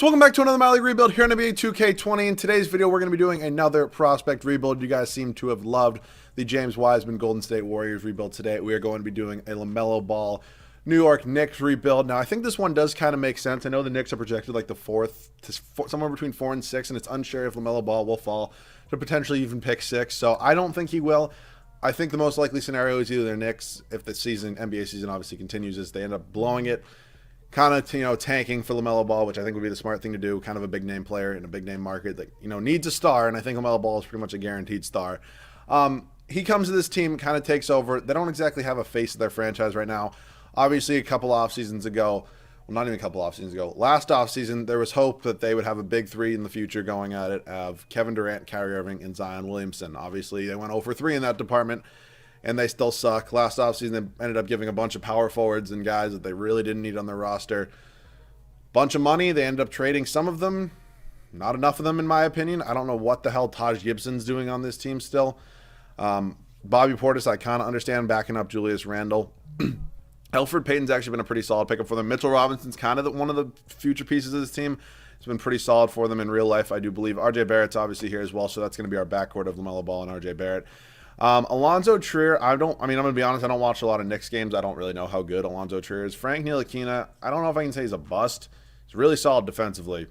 So welcome back to another My League rebuild here on NBA 2K20. In today's video, we're going to be doing another prospect rebuild. You guys seem to have loved the James Wiseman Golden State Warriors rebuild today. We are going to be doing a Lamelo Ball New York Knicks rebuild. Now, I think this one does kind of make sense. I know the Knicks are projected like the somewhere between 4 and 6, and it's unsure if Lamelo Ball will fall to potentially even pick 6. So I don't think he will. I think the most likely scenario is either the Knicks, if the NBA season obviously continues, is they end up blowing it, kind of, tanking for LaMelo Ball, which I think would be the smart thing to do. Kind of a big name player in a big name market that, needs a star, and I think LaMelo Ball is pretty much a guaranteed star. He comes to this team, kind of takes over. They don't exactly have a face of their franchise right now. Obviously, a couple off seasons ago, well, not even a couple off seasons ago, last off season, there was hope that they would have a big three in the future going at it of Kevin Durant, Kyrie Irving, and Zion Williamson. Obviously, they went 0 for 3 in that department, and they still suck. Last offseason, they ended up giving a bunch of power forwards and guys that they really didn't need on their roster bunch of money. They ended up trading some of them, not enough of them in my opinion. I don't know what the hell Taj Gibson's doing on this team still. Bobby Portis, I kind of understand backing up Julius Randle. Elfrid Payton's actually been a pretty solid pickup for them. Mitchell Robinson's kind of one of the future pieces of this team. It's been pretty solid for them in real life, I do believe. RJ Barrett's obviously here as well, so that's going to be our backcourt of LaMelo Ball and RJ Barrett. Alonzo Trier, I'm going to be honest, I don't watch a lot of Knicks games. I don't really know how good Alonzo Trier is. Frank Ntilikina, I don't know if I can say he's a bust. He's really solid defensively.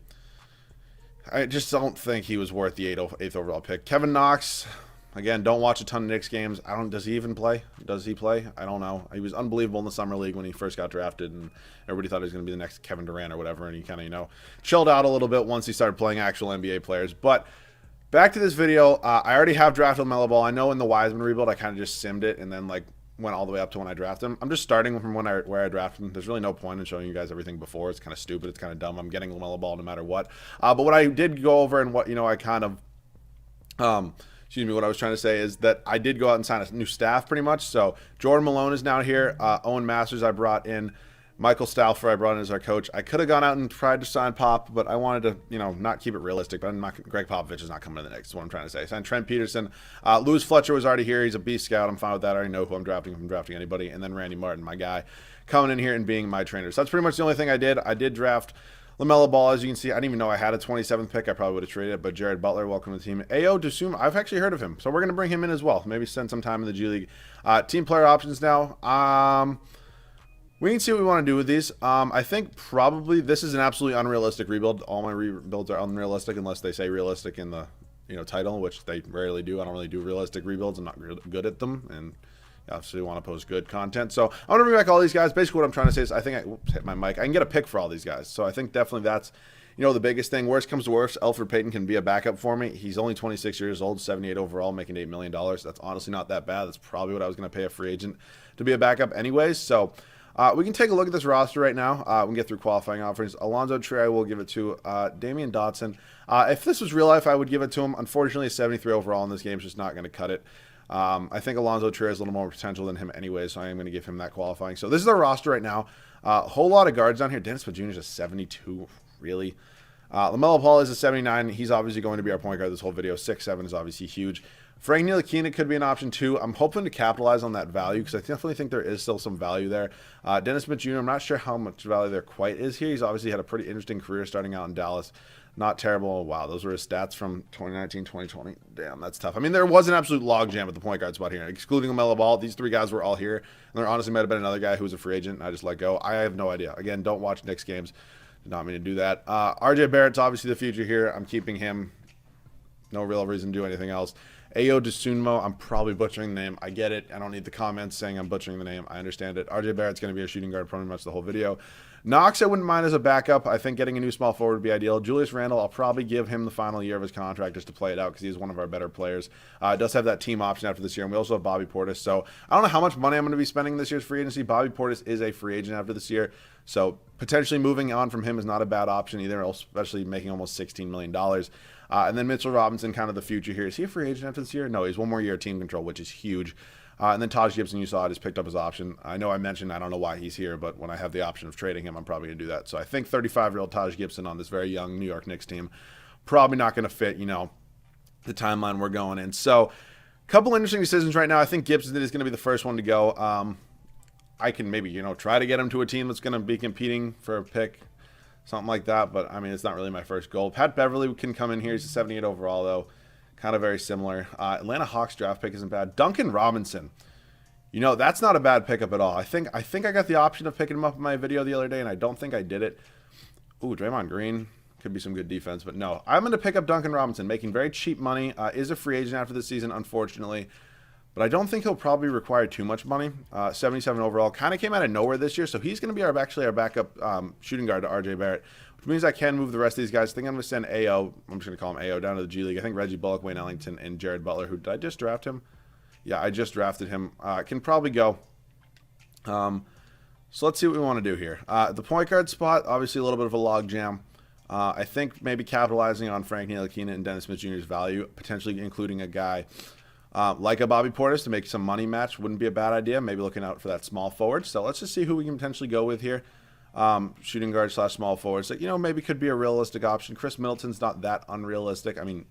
I just don't think he was worth the 8th overall pick. Kevin Knox, again, don't watch a ton of Knicks games. Does he even play? Does he play? I don't know. He was unbelievable in the summer league when he first got drafted, and everybody thought he was going to be the next Kevin Durant or whatever, and he kind of, chilled out a little bit once he started playing actual NBA players. But back to this video, I already have drafted LaMelo Ball. I know in the Wiseman rebuild, I kind of just simmed it and then went all the way up to when I drafted him. I'm just starting from where I drafted him. There's really no point in showing you guys everything before. It's kind of stupid. It's kind of dumb. I'm getting LaMelo Ball no matter what. But what I did go over and what, I kind of, what I was trying to say is that I did go out and sign a new staff pretty much. So Jordan Malone is now here. Owen Masters I brought in. Michael Stauffer I brought in as our coach. I could have gone out and tried to sign Pop, but I wanted to, not keep it realistic. But Greg Popovich is not coming to the Knicks. Is what I'm trying to say. Signed Trent Peterson. Lewis Fletcher was already here. He's a beast scout. I'm fine with that. I already know who I'm drafting if I'm drafting anybody. And then Randy Martin, my guy, coming in here and being my trainer. So that's pretty much the only thing I did. I did draft LaMelo Ball, as you can see. I didn't even know I had a 27th pick. I probably would have traded it. But Jared Butler, welcome to the team. Ayo Dosunmu, I've actually heard of him. So we're going to bring him in as well. Maybe spend some time in the G League. Team player options now. We can see what we want to do with these. I think probably this is an absolutely unrealistic rebuild. All my rebuilds are unrealistic unless they say realistic in the title, which they rarely do. I don't really do realistic rebuilds. I'm not really good at them, and obviously want to post good content. So I'm going to bring back all these guys. Basically what I'm trying to say is I think hit my mic. I can get a pick for all these guys. So I think definitely that's the biggest thing. Worst comes to worst, Elfrid Payton can be a backup for me. He's only 26 years old, 78 overall, making $8 million. That's honestly not that bad. That's probably what I was going to pay a free agent to be a backup anyways. So we can take a look at this roster right now. We can get through qualifying offers. Alonzo Trier, I will give it to. Damian Dotson. If this was real life, I would give it to him. Unfortunately, a 73 overall in this game is just not going to cut it. I think Alonzo Trier has a little more potential than him anyway, so I am going to give him that qualifying. So this is our roster right now. A whole lot of guards down here. Dennis Smith Jr. is a 72, really. LaMelo Ball is a 79. He's obviously going to be our point guard this whole video. 6'7" is obviously huge. Frank Ntilikina could be an option too. I'm hoping to capitalize on that value because I definitely think there is still some value there. Dennis Smith Jr., I'm not sure how much value there quite is here. He's obviously had a pretty interesting career starting out in Dallas. Not terrible. Wow, those were his stats from 2019, 2020. Damn, that's tough. I mean, there was an absolute logjam at the point guard spot here. Excluding LaMelo Ball, these three guys were all here. And there honestly might have been another guy who was a free agent and I just let go. I have no idea. Again, don't watch Knicks games. Did not mean to do that. RJ Barrett's obviously the future here. I'm keeping him. No real reason to do anything else. Ayo Dosunmu, I'm probably butchering the name. I get it. I don't need the comments saying I'm butchering the name. I understand it. RJ Barrett's going to be a shooting guard pretty much the whole video. Knox, I wouldn't mind as a backup. I think getting a new small forward would be ideal. Julius Randle, I'll probably give him the final year of his contract just to play it out because he's one of our better players. Does have that team option after this year, and we also have Bobby Portis. So I don't know how much money I'm going to be spending this year's free agency. Bobby Portis is a free agent after this year, so potentially moving on from him is not a bad option either, especially making almost $16 million. And then Mitchell Robinson, kind of the future here. Is he a free agent after this year? No, he's one more year of team control, which is huge. And then Taj Gibson, you saw it, has picked up his option. I know I mentioned I don't know why he's here, but when I have the option of trading him, I'm probably going to do that. So I think 35-year-old Taj Gibson on this very young New York Knicks team, probably not going to fit, the timeline we're going in. So a couple interesting decisions right now. I think Gibson is going to be the first one to go. I can maybe, try to get him to a team that's going to be competing for a pick. something like that. But, I mean, it's not really my first goal. Pat Beverly can come in here. He's a 78 overall, though. Kind of very similar. Atlanta Hawks draft pick isn't bad. Duncan Robinson. You know, that's not a bad pickup at all. I think I got the option of picking him up in my video the other day, and I don't think I did it. Ooh, Draymond Green. Could be some good defense, but no. I'm going to pick up Duncan Robinson, making very cheap money. Is a free agent after the season, unfortunately. But I don't think he'll probably require too much money. 77 overall. Kind of came out of nowhere this year, so he's going to be actually our backup shooting guard to RJ Barrett, which means I can move the rest of these guys. I think I'm going to send AO. I'm just going to call him AO down to the G League. I think Reggie Bullock, Wayne Ellington, and Jared Butler, who did I just draft him? Yeah, I just drafted him. Can probably go. So let's see what we want to do here. The point guard spot, obviously a little bit of a log jam. I think maybe capitalizing on Frank Ntilikina and Dennis Smith Jr.'s value, potentially including a guy like a Bobby Portis to make some money match wouldn't be a bad idea. Maybe looking out for that small forward. So let's just see who we can potentially go with here. Shooting guard / small forward. So, you know, maybe could be a realistic option. Chris Middleton's not that unrealistic. I mean,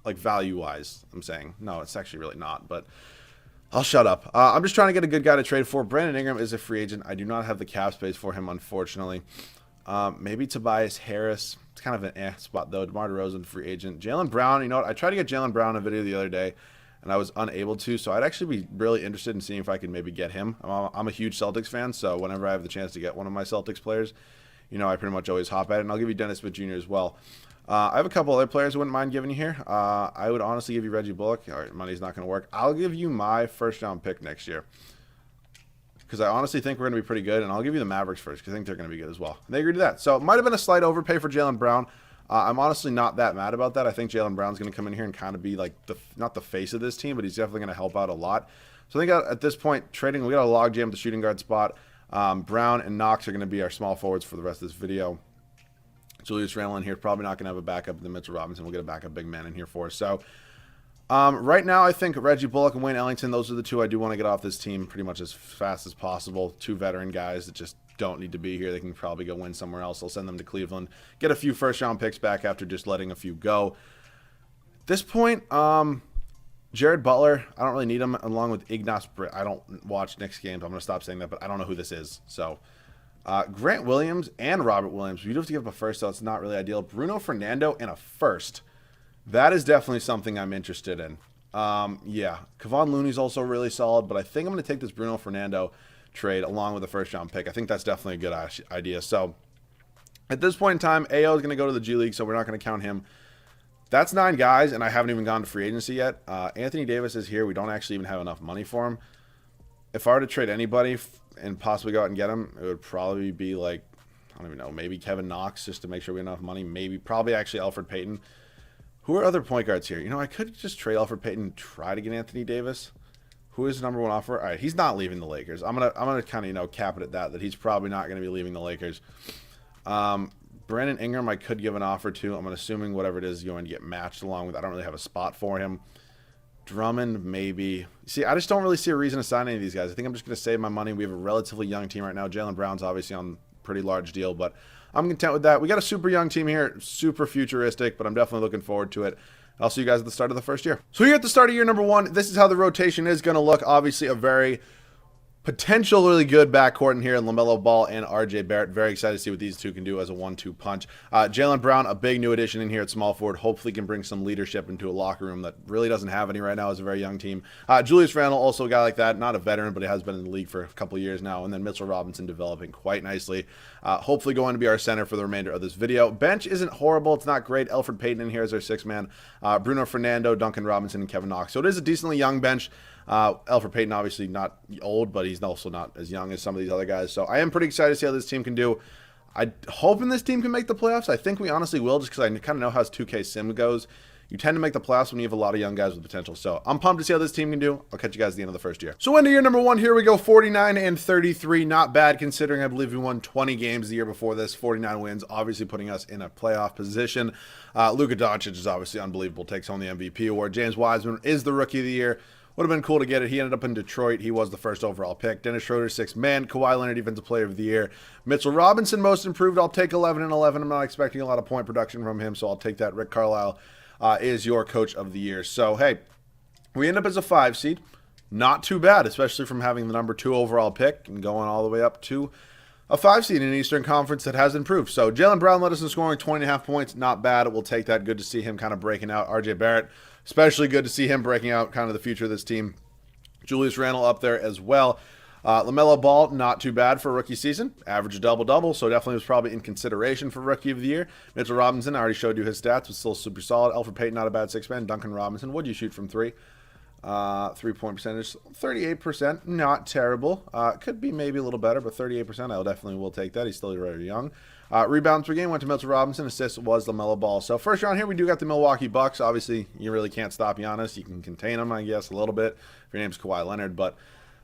like value-wise, I'm saying. No, it's actually really not, but I'll shut up. I'm just trying to get a good guy to trade for. Brandon Ingram is a free agent. I do not have the cap space for him, unfortunately. Maybe Tobias Harris. It's kind of an spot, though. DeMar DeRozan, free agent. Jaylen Brown, you know what? I tried to get Jaylen Brown in a video the other day, and I was unable to, so I'd actually be really interested in seeing if I could maybe get him. I'm a huge Celtics fan, so whenever I have the chance to get one of my Celtics players, you know, I pretty much always hop at it, and I'll give you Dennis Smith Jr. as well. I have a couple other players I wouldn't mind giving you here. I would honestly give you Reggie Bullock. All right, money's not going to work. I'll give you my first-round pick next year, because I honestly think we're going to be pretty good, and I'll give you the Mavericks first because I think they're going to be good as well. And they agreed to that. So it might have been a slight overpay for Jaylen Brown. I'm honestly not that mad about that. I think Jaylen Brown's going to come in here and kind of be like not the face of this team, but he's definitely going to help out a lot. So I think at this point, trading, we got a log jam at the shooting guard spot. Brown and Knox are going to be our small forwards for the rest of this video. Julius Randle in here, probably not going to have a backup. Then Mitchell Robinson will get a backup big man in here for us. So right now, I think Reggie Bullock and Wayne Ellington, those are the two I do want to get off this team pretty much as fast as possible. Two veteran guys that just don't need to be here. They can probably go win somewhere else. I'll send them to Cleveland, get a few first-round picks back after just letting a few go. At this point, Jared Butler, I don't really need him, along with Ignas Britt. I don't watch Knicks games. I'm going to stop saying that, but I don't know who this is. So Grant Williams and Robert Williams. You do have to give up a first, so it's not really ideal. Bruno Fernando and a first. That is definitely something I'm interested in. Yeah, Kevon Looney's also really solid, but I think I'm going to take this Bruno Fernando trade along with a first-round pick. I think that's definitely a good idea. So at this point in time, AO is going to go to the G League, so we're not going to count him. That's 9 guys, and I haven't even gone to free agency yet. Anthony Davis is here. We don't actually even have enough money for him. If I were to trade anybody and possibly go out and get him, it would probably be like, I don't even know, maybe Kevin Knox just to make sure we have enough money. Maybe, probably actually Elfrid Payton. Who are other point guards here? You know, I could just trade Elfrid Payton and try to get Anthony Davis. Who is the number 1 offer? All right, he's not leaving the Lakers. I'm gonna kind of, you know, cap it at that he's probably not going to be leaving the Lakers. Brandon Ingram, I could give an offer to. I'm assuming whatever it is going to get matched along with. I don't really have a spot for him. Drummond, maybe. See, I just don't really see a reason to sign any of these guys. I think I'm just going to save my money. We have a relatively young team right now. Jaylen Brown's obviously on a pretty large deal, but I'm content with that. We got a super young team here, super futuristic, but I'm definitely looking forward to it. I'll see you guys at the start of the first year. So here at the start of year number 1, this is how the rotation is going to look. Obviously, a very potentially good backcourt in here in Lamelo Ball and RJ Barrett. Very excited to see what these two can do as a 1-2 punch. Jaylen Brown, a big new addition in here at small forward. Hopefully can bring some leadership into a locker room that really doesn't have any right now as a very young team. Julius Randle, also a guy like that. Not a veteran, but he has been in the league for a couple years now. And then Mitchell Robinson developing quite nicely. Hopefully going to be our center for the remainder of this video. Bench isn't horrible. It's not great. Elfrid Payton in here as our 6th man. Bruno Fernando, Duncan Robinson, and Kevin Knox. So it is a decently young bench. Elfrid Payton obviously not old, but he's also not as young as some of these other guys. So I am pretty excited to see how this team can do. I'm hoping this team can make the playoffs. I think we honestly will, just because I kind of know how 2K Sim goes. You tend to make the playoffs when you have a lot of young guys with potential. So I'm pumped to see how this team can do. I'll catch you guys at the end of the first year. So into year number 1, here we go. 49-33. Not bad considering I believe we won 20 games the year before this. 49 wins, obviously putting us in a playoff position. Luka Doncic is obviously unbelievable. Takes home the MVP award. James Wiseman is the Rookie of the Year. Would have been cool to get it. He ended up in Detroit. He was the first overall pick. Dennis Schroeder, 6th man. Kawhi Leonard, Defensive Player of the Year. Mitchell Robinson, Most Improved. I'll take 11-11. I'm not expecting a lot of point production from him, so I'll take that. Rick Carlisle is your Coach of the Year. So, hey, we end up as a 5 seed. Not too bad, especially from having the number 2 overall pick and going all the way up to a 5 seed in the Eastern Conference that has improved. So Jaylen Brown led us in scoring 20.5 points. Not bad. We'll take that. Good to see him kind of breaking out. RJ Barrett, especially good to see him breaking out kind of the future of this team. Julius Randle up there as well. Lamelo Ball, not too bad for a rookie season. Average double-double, so definitely was probably in consideration for Rookie of the Year. Mitchell Robinson, I already showed you his stats, was still super solid. Elfrid Payton, not a bad six-man. Duncan Robinson, what do you shoot from three? 3-point percentage, 38%, not terrible. Could be maybe a little better, but 38%, I definitely will take that. He's still very young. Rebounds per game went to Mitchell Robinson. Assist was LaMelo Ball. So first round here, we do got the Milwaukee Bucks. Obviously, you really can't stop Giannis. You can contain him, I guess, a little bit if your name's Kawhi Leonard. But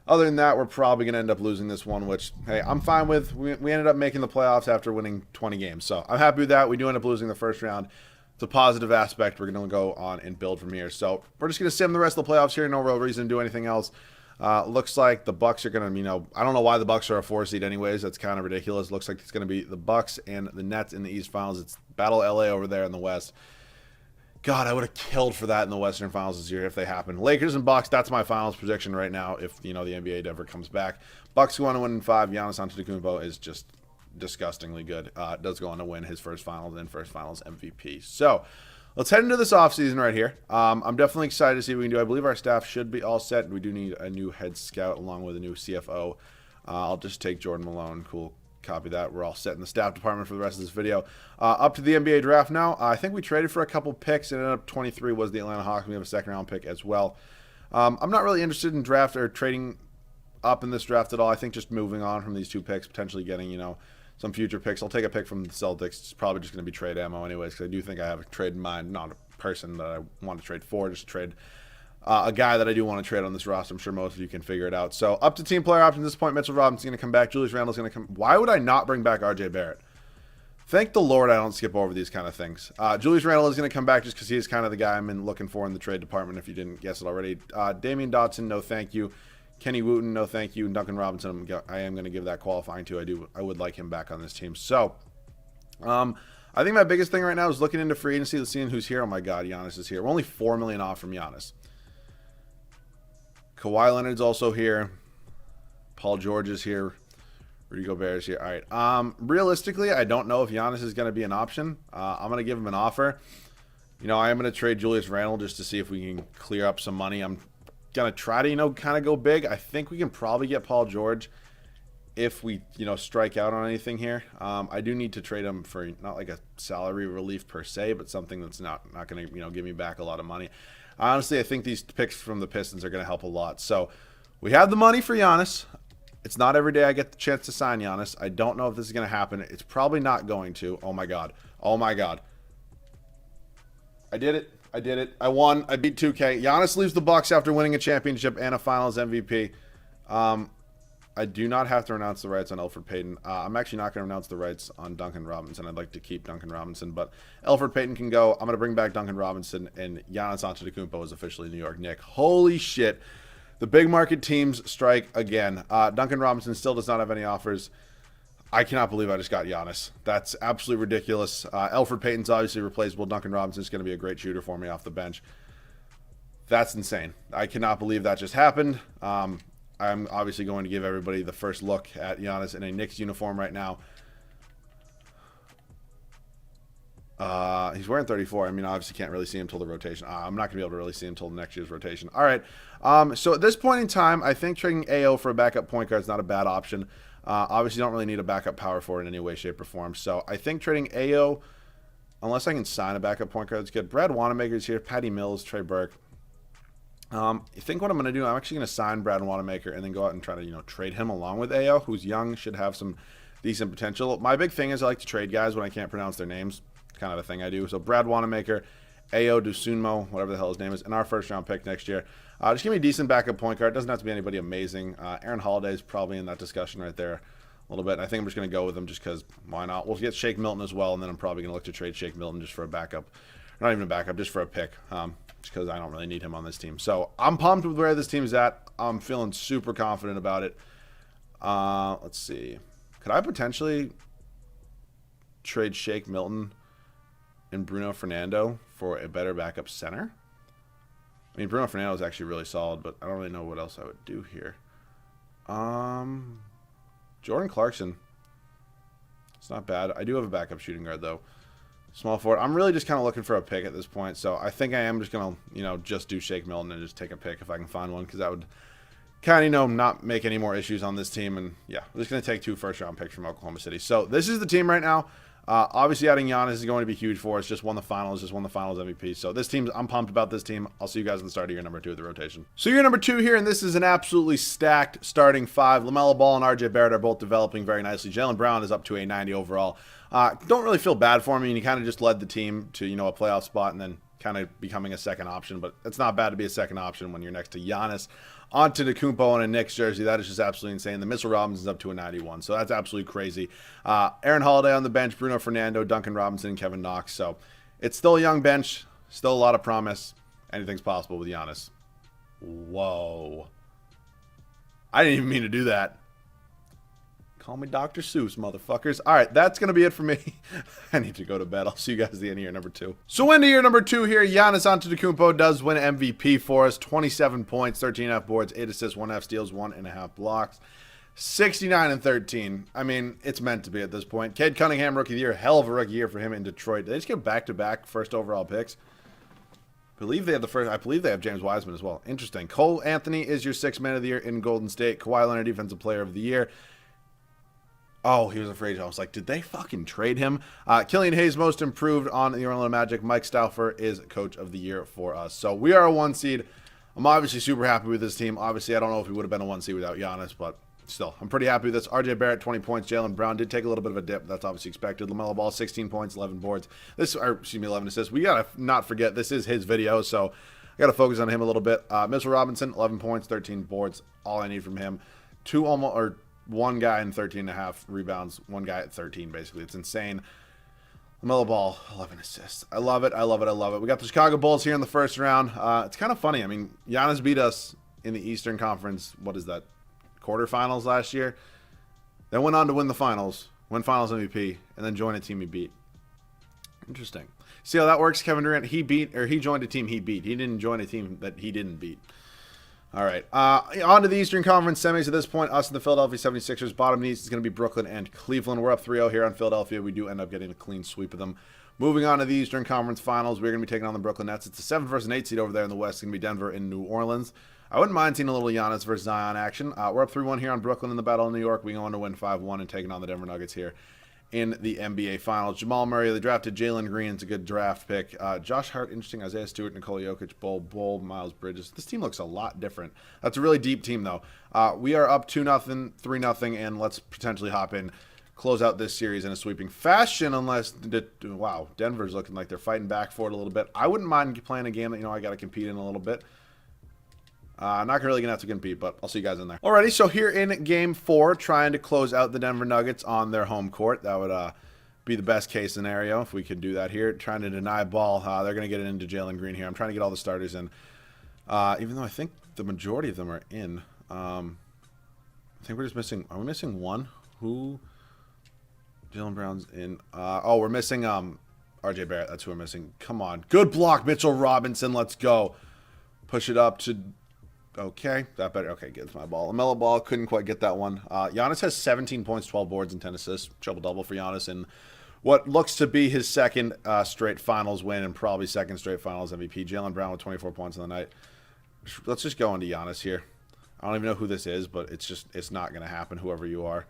other than that, we're probably going to end up losing this one, which, hey, I'm fine with. We ended up making the playoffs after winning 20 games. So I'm happy with that. We do end up losing the first round. It's a positive aspect. We're going to go on and build from here. So we're just going to sim the rest of the playoffs here. No real reason to do anything else. Looks like the Bucks are going to, I don't know why the Bucks are a 4 seed anyways. That's kind of ridiculous. Looks like it's going to be the Bucks and the Nets in the East Finals. It's Battle LA over there in the West. God, I would have killed for that in the Western Finals this year if they happen. Lakers and Bucks, that's my finals prediction right now if, the NBA ever comes back. Bucks go on to win in 5. Giannis Antetokounmpo is just disgustingly good. Does go on to win his first finals and first finals MVP. So let's head into this offseason right here. I'm definitely excited to see what we can do. I believe our staff should be all set. We do need a new head scout along with a new CFO. I'll just take Jordan Malone. Cool. Copy that. We're all set in the staff department for the rest of this video. Up to the NBA draft now. I think we traded for a couple picks. It ended up 23 was the Atlanta Hawks. We have a second-round pick as well. I'm not really interested in draft or trading up in this draft at all. I think just moving on from these 2 picks, potentially getting, some future picks. I'll take a pick from the Celtics. It's probably just going to be trade ammo anyways, because I do think I have a trade in mind. Not a person that I want to trade for, just trade a guy that I do want to trade on this roster. I'm sure most of you can figure it out. So up to team player options at this point. Mitchell Robinson's going to come back. Julius Randle's going to come. Why would I not bring back RJ Barrett? Thank the Lord I don't skip over these kind of things. Julius Randle is going to come back just because he's kind of the guy I'm looking for in the trade department, if you didn't guess it already. Damian Dotson, no thank you. Kenny Wooten, no thank you. And Duncan Robinson, I am going to give that qualifying to. I would like him back on this team. So, I think my biggest thing right now is looking into free agency, seeing who's here. Oh my God, Giannis is here. We're only $4 million off from Giannis. Kawhi Leonard's also here. Paul George is here. Rudy Gobert is here. All right. Realistically, I don't know if Giannis is going to be an option. I'm going to give him an offer. I am going to trade Julius Randle just to see if we can clear up some money. I'm going to try to, kind of go big. I think we can probably get Paul George if we, strike out on anything here. I do need to trade him for not like a salary relief per se, but something that's not going to, give me back a lot of money. Honestly, I think these picks from the Pistons are going to help a lot. So we have the money for Giannis. It's not every day I get the chance to sign Giannis. I don't know if this is going to happen. It's probably not going to. Oh, my God. Oh, my God. I did it. I won. I beat 2K. Giannis leaves the Bucks after winning a championship and a Finals MVP. I do not have to renounce the rights on Elfrid Payton. I'm actually not going to renounce the rights on Duncan Robinson. I'd like to keep Duncan Robinson, but Elfrid Payton can go. I'm going to bring back Duncan Robinson, and Giannis Antetokounmpo is officially New York Knicks. Holy shit. The big market teams strike again. Duncan Robinson still does not have any offers. I cannot believe I just got Giannis. That's absolutely ridiculous. Elfrid Payton's obviously replaceable. Duncan Robinson's going to be a great shooter for me off the bench. That's insane. I cannot believe that just happened. I'm obviously going to give everybody the first look at Giannis in a Knicks uniform right now. He's wearing 34. I mean, obviously can't really see him until the rotation. I'm not going to be able to really see him until next year's rotation. All right. So at this point in time, I think trading AO for a backup point guard is not a bad option. Obviously, you don't really need a backup power forward in any way, shape, or form. So I think trading AO, unless I can sign a backup point guard, is good. Brad Wanamaker's here. Patty Mills, Trey Burke. I think what I'm going to do, I'm actually going to sign Brad Wanamaker and then go out and try to, trade him along with AO, who's young, should have some decent potential. My big thing is I like to trade guys when I can't pronounce their names. It's kind of a thing I do. So Brad Wanamaker, AO Dosunmu, whatever the hell his name is, and our first-round pick next year. Just give me a decent backup point guard. It doesn't have to be anybody amazing. Aaron Holiday is probably in that discussion right there a little bit. I think I'm just going to go with him just because why not? We'll get Shake Milton as well, and then I'm probably going to look to trade Shake Milton just for a backup. Not even a backup, just for a pick. Just because I don't really need him on this team. So I'm pumped with where this team's at. I'm feeling super confident about it. Let's see. Could I potentially trade Shake Milton and Bruno Fernando for a better backup center? I mean, Bruno Fernando is actually really solid, but I don't really know what else I would do here. Jordan Clarkson. It's not bad. I do have a backup shooting guard, though. Small forward. I'm really just kind of looking for a pick at this point, so I think I am just going to, just do Shake Milton and just take a pick if I can find one, because that would kind of, not make any more issues on this team. And, yeah, I'm just going to take 2 first-round picks from Oklahoma City. So this is the team right now. Obviously, adding Giannis is going to be huge for us. Just won the finals MVP. So this team, I'm pumped about this team. I'll see you guys at the start of year number 2 of the rotation. So year number 2 here, and this is an absolutely stacked starting 5. Lamelo Ball and RJ Barrett are both developing very nicely. Jaylen Brown is up to a 90 overall. Don't really feel bad for him. I mean, he kind of just led the team to, a playoff spot and then kind of becoming a second option. But it's not bad to be a second option when you're next to Giannis. Antetokounmpo in a Knicks jersey. That is just absolutely insane. The Mitchell Robinson's up to a 91, so that's absolutely crazy. Aaron Holiday on the bench, Bruno Fernando, Duncan Robinson, and Kevin Knox. So it's still a young bench, still a lot of promise. Anything's possible with Giannis. Whoa. I didn't even mean to do that. Call me Dr. Seuss, motherfuckers. All right, that's going to be it for me. I need to go to bed. I'll see you guys at the end of year number 2. So into year number 2 here, Giannis Antetokounmpo does win MVP for us. 27 points, 13.5 boards, 8 assists, 1.5 steals, 1.5 blocks. 69 and 13. I mean, it's meant to be at this point. Cade Cunningham, rookie of the year. Hell of a rookie year for him in Detroit. Did they just get back-to-back first overall picks? I believe they have James Wiseman as well. Interesting. Cole Anthony is your 6th man of the year in Golden State. Kawhi Leonard, defensive player of the year. Oh, he was afraid. I was like, did they fucking trade him? Killian Hayes, most improved on the Orlando Magic. Mike Stauffer is coach of the year for us. So we are a 1 seed. I'm obviously super happy with this team. Obviously, I don't know if we would have been a 1 seed without Giannis, but still, I'm pretty happy with this. RJ Barrett, 20 points. Jaylen Brown did take a little bit of a dip. That's obviously expected. LaMelo Ball, 16 points, 11 boards. 11 assists. We got to not forget, this is his video, so I got to focus on him a little bit. Mitchell Robinson, 11 points, 13 boards. All I need from him. One guy in 13.5 rebounds, one guy at 13, basically. It's insane. LaMelo Ball, 11 assists. I love it. I love it. I love it. We got the Chicago Bulls here in the first round. It's kind of funny. I mean, Giannis beat us in the Eastern Conference, what is that, quarterfinals last year. Then went on to win the finals, win finals MVP, and then join a team he beat. Interesting. See how that works? Kevin Durant, he joined a team he beat. He didn't join a team that he didn't beat. All right, on to the Eastern Conference semis at this point. Us and the Philadelphia 76ers. Bottom of the East is going to be Brooklyn and Cleveland. We're up 3-0 here on Philadelphia. We do end up getting a clean sweep of them. Moving on to the Eastern Conference Finals, we're going to be taking on the Brooklyn Nets. It's a 7 versus 8 seed over there in the West. It's going to be Denver and New Orleans. I wouldn't mind seeing a little Giannis versus Zion action. We're up 3-1 here on Brooklyn in the Battle of New York. We go on to win 5-1 and taking on the Denver Nuggets here in the NBA Finals. Jamal Murray, they drafted Jalen Green. It's a good draft pick. Josh Hart, interesting. Isaiah Stewart, Nikola Jokic, Bol, Miles Bridges. This team looks a lot different. That's a really deep team, though. We are up 2-0, 3-0, and let's potentially hop in, close out this series in a sweeping fashion unless, wow, Denver's looking like they're fighting back for it a little bit. I wouldn't mind playing a game that, I got to compete in a little bit. Not really going to have to compete, but I'll see you guys in there. Alrighty, so here in Game 4, trying to close out the Denver Nuggets on their home court. That would be the best case scenario if we could do that here. Trying to deny ball. They're going to get it into Jalen Green here. I'm trying to get all the starters in, even though I think the majority of them are in. I think we're just missing. Are we missing one? Who? Jaylen Brown's in. We're missing RJ Barrett. That's who we're missing. Come on. Good block, Mitchell Robinson. Let's go. Push it up to... Okay, that better. Okay, gets my ball. LaMelo Ball couldn't quite get that one. Giannis has 17 points, 12 boards, and 10 assists. Triple-double for Giannis in what looks to be his second straight finals win and probably second straight finals MVP. Jaylen Brown with 24 points on the night. Let's just go into Giannis here. I don't even know who this is, but it's not going to happen, whoever you are.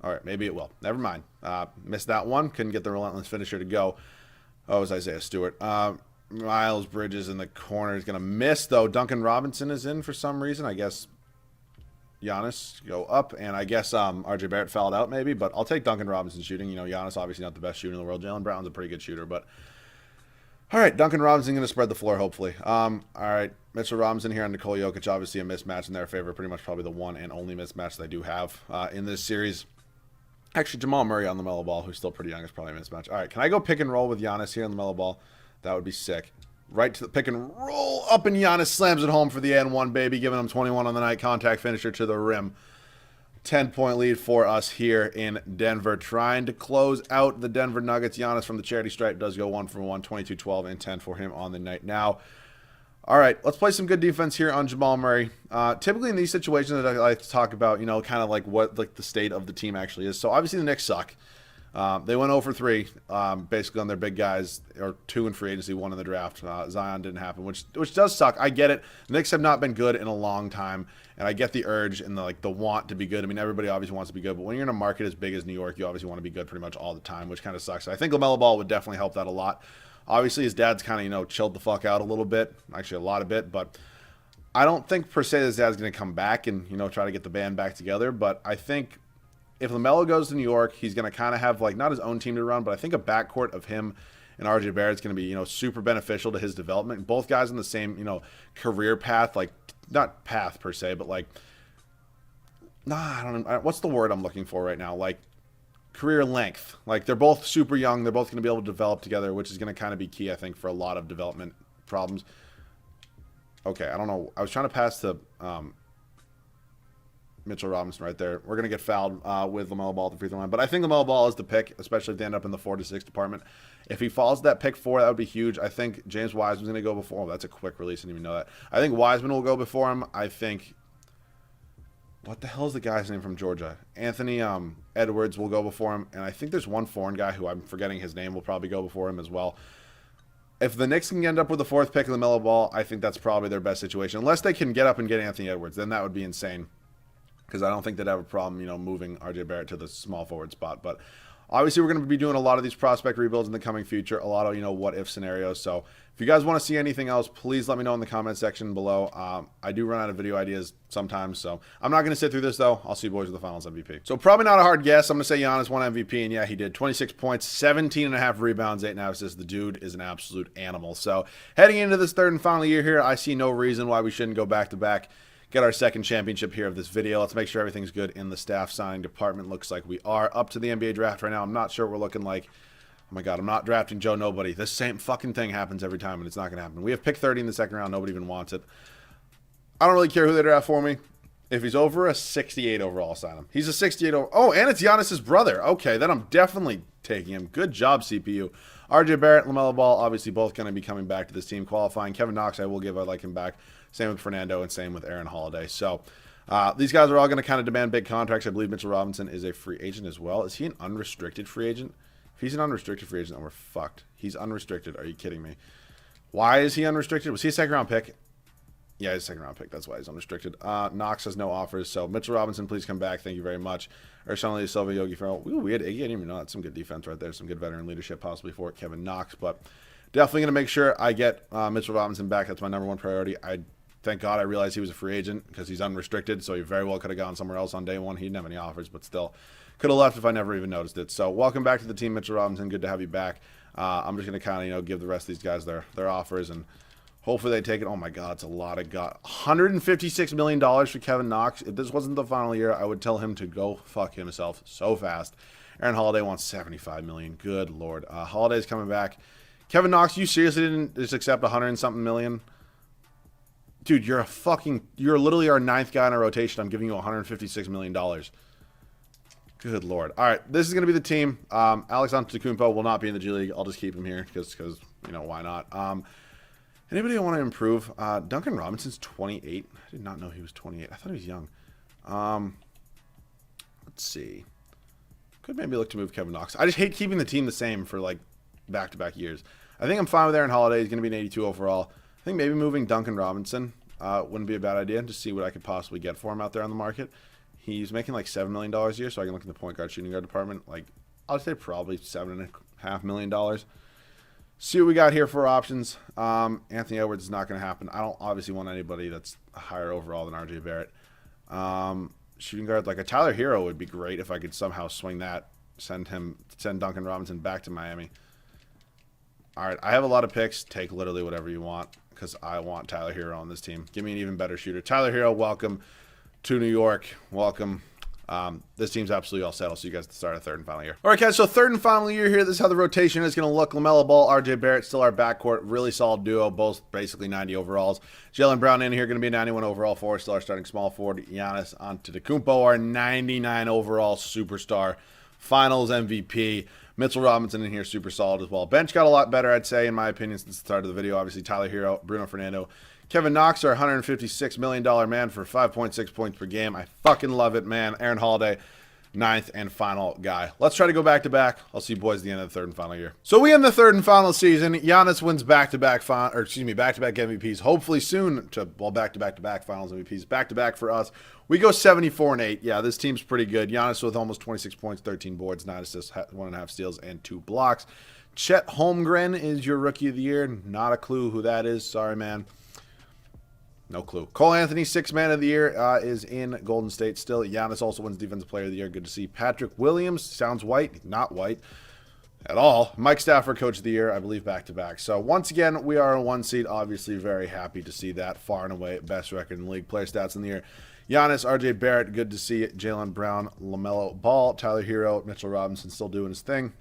All right, maybe it will. Never mind. Missed that one. Couldn't get the relentless finisher to go. Oh, it was Isaiah Stewart. Miles Bridges in the corner is going to miss, though. Duncan Robinson is in for some reason. I guess Giannis go up, and I guess RJ Barrett fouled out maybe, but I'll take Duncan Robinson shooting. Giannis obviously not the best shooter in the world. Jaylen Brown's a pretty good shooter, but all right, Duncan Robinson going to spread the floor, hopefully. All right, Mitchell Robinson here on Nikola Jokic, obviously a mismatch in their favor. Pretty much probably the one and only mismatch they do have in this series. Actually, Jamal Murray on the LaMelo Ball, who's still pretty young, is probably a mismatch. All right, can I go pick and roll with Giannis here on the LaMelo Ball? That would be sick. Right to the pick and roll up, and Giannis slams it home for the N1, baby, giving him 21 on the night. Contact finisher to the rim. 10-point lead for us here in Denver. Trying to close out the Denver Nuggets. Giannis from the charity stripe does go 1 for 1, 22, 12, and 10 for him on the night. Now, all right, let's play some good defense here on Jamal Murray. Typically in these situations that I like to talk about, kind of like what the state of the team actually is. So obviously the Knicks suck. They went 0 for 3, basically on their big guys, or 2 in free agency, 1 in the draft. Zion didn't happen, which does suck. I get it. The Knicks have not been good in a long time, and I get the urge and the want to be good. I mean, everybody obviously wants to be good, but when you're in a market as big as New York, you obviously want to be good pretty much all the time, which kind of sucks. I think Lamelo Ball would definitely help that a lot. Obviously, his dad's kind of, chilled the fuck out a little bit, actually a lot of it, but I don't think per se his dad's going to come back and, try to get the band back together, but I think if Lamelo goes to New York, he's going to kind of have, not his own team to run, but I think a backcourt of him and RJ Barrett's going to be, super beneficial to his development. Both guys on the same, career path, not path per se, but I don't know. What's the word I'm looking for right now? Career length. They're both super young. They're both going to be able to develop together, which is going to kind of be key, I think, for a lot of development problems. Okay, I don't know. I was trying to pass to Mitchell Robinson right there. We're going to get fouled with Lamelo Ball at the free throw line. But I think Lamelo Ball is the pick, especially if they end up in the 4 to 6 department. If he falls to that pick 4, that would be huge. I think James Wiseman's going to go before him. Oh, that's a quick release. I didn't even know that. I think Wiseman will go before him. I think... What the hell is the guy's name from Georgia? Anthony Edwards will go before him. And I think there's one foreign guy who I'm forgetting his name will probably go before him as well. If the Knicks can end up with the 4th pick of the Lamelo Ball, I think that's probably their best situation. Unless they can get up and get Anthony Edwards, then that would be insane. Because I don't think they'd have a problem, moving RJ Barrett to the small forward spot. But obviously, we're going to be doing a lot of these prospect rebuilds in the coming future, a lot of, what-if scenarios. So if you guys want to see anything else, please let me know in the comment section below. I do run out of video ideas sometimes, so I'm not going to sit through this, though. I'll see you boys with the Finals MVP. So probably not a hard guess. I'm going to say Giannis won MVP, and yeah, he did. 26 points, 17.5 rebounds, 8.5 assists. The dude is an absolute animal. So heading into this 3rd and final year here, I see no reason why we shouldn't go back-to-back. Get our 2nd championship here of this video. Let's make sure everything's good in the staff signing department. Looks like we are up to the NBA draft right now. I'm not sure what we're looking like. Oh my God, I'm not drafting Joe Nobody. This same fucking thing happens every time, and it's not going to happen. We have pick 30 in the 2nd round. Nobody even wants it. I don't really care who they draft for me. If he's over a 68 overall, I'll sign him. He's a 68 overall. Oh, and it's Giannis' brother. Okay, then I'm definitely taking him. Good job, CPU. RJ Barrett, LaMelo Ball, obviously both going to be coming back to this team. Qualifying. Kevin Knox, I like him back. Same with Fernando and same with Aaron Holiday. So these guys are all going to kind of demand big contracts. I believe Mitchell Robinson is a free agent as well. Is he an unrestricted free agent? If he's an unrestricted free agent, then we're fucked. He's unrestricted. Are you kidding me? Why is he unrestricted? Was he a 2nd round pick? Yeah, he's a 2nd round pick. That's why he's unrestricted. Knox has no offers. So Mitchell Robinson, please come back. Thank you very much. Ersan Silva, Yogi Ferrell. Ooh, we had Iggy. I didn't even know that. Some good defense right there. Some good veteran leadership possibly for Kevin Knox. But definitely going to make sure I get Mitchell Robinson back. That's my #1 priority. Thank God I realized he was a free agent because he's unrestricted. So he very well could have gone somewhere else on day 1. He didn't have any offers, but still could have left if I never even noticed it. So welcome back to the team, Mitchell Robinson. Good to have you back. I'm just going to kind of, give the rest of these guys their offers and hopefully they take it. Oh my God, it's a lot of God. $156 million for Kevin Knox. If this wasn't the final year, I would tell him to go fuck himself so fast. Aaron Holiday wants $75 million. Good Lord. Holiday's coming back. Kevin Knox, you seriously didn't just accept 100 and something million? Dude, you're literally our 9th guy in our rotation. I'm giving you $156 million. Good Lord. All right, this is going to be the team. Alex Antetokounmpo will not be in the G League. I'll just keep him here because why not? Anybody want to improve? Duncan Robinson's 28. I did not know he was 28. I thought he was young. Let's see. Could maybe look to move Kevin Knox. I just hate keeping the team the same for back-to-back years. I think I'm fine with Aaron Holiday. He's going to be an 82 overall. I think maybe moving Duncan Robinson wouldn't be a bad idea to see what I could possibly get for him out there on the market. He's making $7 million a year, so I can look in the point guard, shooting guard department. I'll say probably $7.5 million. See what we got here for options. Anthony Edwards is not going to happen. I don't obviously want anybody that's higher overall than RJ Barrett. Shooting guard, a Tyler Hero would be great if I could somehow swing that. Send Duncan Robinson back to Miami. All right, I have a lot of picks. Take literally whatever you want because I want Tyler Hero on this team. Give me an even better shooter. Tyler Hero, welcome to New York. Welcome. This team's absolutely all set. I'll see you guys at the start of 3rd and final year. All right, guys, so 3rd and final year here. This is how the rotation is going to look. LaMelo Ball, RJ Barrett, still our backcourt. Really solid duo, both basically 90 overalls. Jaylen Brown in here, going to be a 91 overall forward, still our starting small forward. Giannis Antetokounmpo, our 99 overall superstar. Finals MVP. Mitchell Robinson in here, super solid as well. Bench got a lot better, I'd say, in my opinion, since the start of the video. Obviously, Tyler Hero, Bruno Fernando. Kevin Knox, our $156 million man for 5.6 points per game. I fucking love it, man. Aaron Holiday, ninth and final guy. Let's try to go back-to-back. I'll see you boys at the end of the third and final year. So we end the third and final season. Giannis wins back-to-back back-to-back MVPs. Hopefully soon to, well, back-to-back finals MVPs. Back-to-back for us. We go 74-8. Yeah, this team's pretty good. Giannis with almost 26 points, 13 boards, 9 assists, 1.5 steals, and 2 blocks. Chet Holmgren is your rookie of the year. Not a clue who that is. Sorry, man. No clue. Cole Anthony, 6th man of the year, is in Golden State still. Giannis also wins Defensive Player of the Year. Good to see. Patrick Williams, sounds white. Not white at all. Mike Stafford, Coach of the Year, I believe, back-to-back. So, once again, we are a 1 seed. Obviously, very happy to see that. Far and away, best record in the league. Player stats in the year. Giannis, RJ Barrett, good to see it. Jaylen Brown, Lamelo Ball, Tyler Hero, Mitchell Robinson still doing his thing.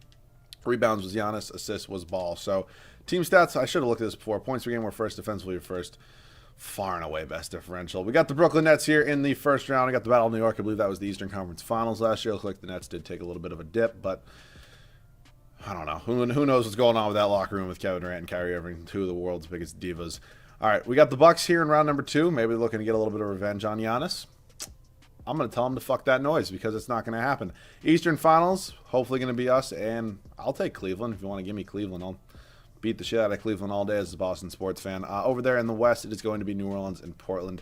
Rebounds was Giannis. Assists was Ball. So, team stats, I should have looked at this before. Points per game were first. Defensively were first. Far and away best differential. We got the Brooklyn Nets here in the first round. I got the Battle of New York. I believe that was the Eastern Conference Finals last year. It looked like the Nets did take a little bit of a dip, but I don't know. Who knows what's going on with that locker room with Kevin Durant and Kyrie Irving, two of the world's biggest divas. All right, we got the Bucks here in round number 2. Maybe looking to get a little bit of revenge on Giannis. I'm going to tell them to fuck that noise because it's not going to happen. Eastern Finals, hopefully going to be us, and I'll take Cleveland. If you want to give me Cleveland, I'll beat the shit out of Cleveland all day as a Boston sports fan. Over there in the West, it is going to be New Orleans and Portland,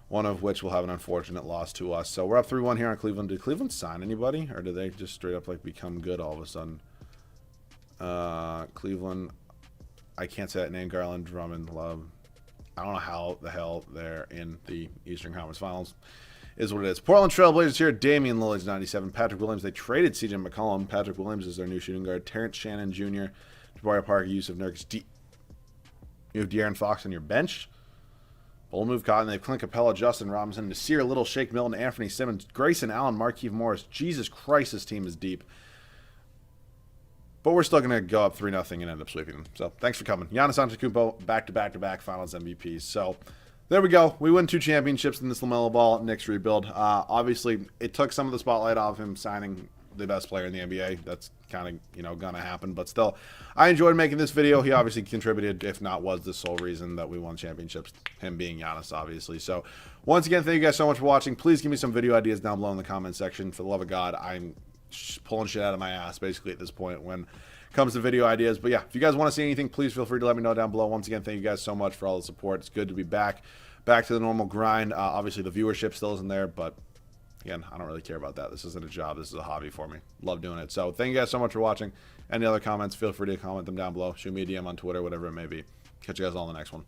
one of which will have an unfortunate loss to us. So we're up 3-1 here on Cleveland. Did Cleveland sign anybody, or did they just straight up like become good all of a sudden? Cleveland, I can't say that name. Garland, Drummond, Love. I don't know how the hell they're in the Eastern Conference Finals. Is what it is. Portland Trailblazers here. Damian Lillard's 97. Patrick Williams. They traded C.J. McCollum. Patrick Williams is their new shooting guard. Terrence Shannon Jr. Jabari Parker, Yusuf Nurkic. You have De'Aaron Fox on your bench. Bold move, Cotton. They have Clint Capella, Justin Robinson, Nasir Little, Shake Milton, Anthony Simmons, Grayson Allen, Markieff Morris. Jesus Christ, this team is deep. But we're still going to go up 3-0 and end up sweeping them. So thanks for coming. Giannis Antetokounmpo, back-to-back Finals MVPs. So there we go. We win 2 championships in this Lamelo Ball Knicks rebuild. Obviously, it took some of the spotlight off him signing the best player in the NBA. That's kind of, going to happen. But still, I enjoyed making this video. He obviously contributed, if not was the sole reason that we won championships, him being Giannis, obviously. So once again, thank you guys so much for watching. Please give me some video ideas down below in the comment section. For the love of God, I'm pulling shit out of my ass, basically, at this point when it comes to video ideas. But yeah, if you guys want to see anything, please feel free to let me know down below. Once again, thank you guys so much for all the support. It's good to be back to the normal grind. Obviously, the viewership still isn't there, but again, I don't really care about that. This isn't a job. This is a hobby for me. Love doing it. So thank you guys so much for watching. Any other comments, feel free to comment them down below. Shoot me a DM on Twitter, whatever it may be. Catch you guys all in the next one.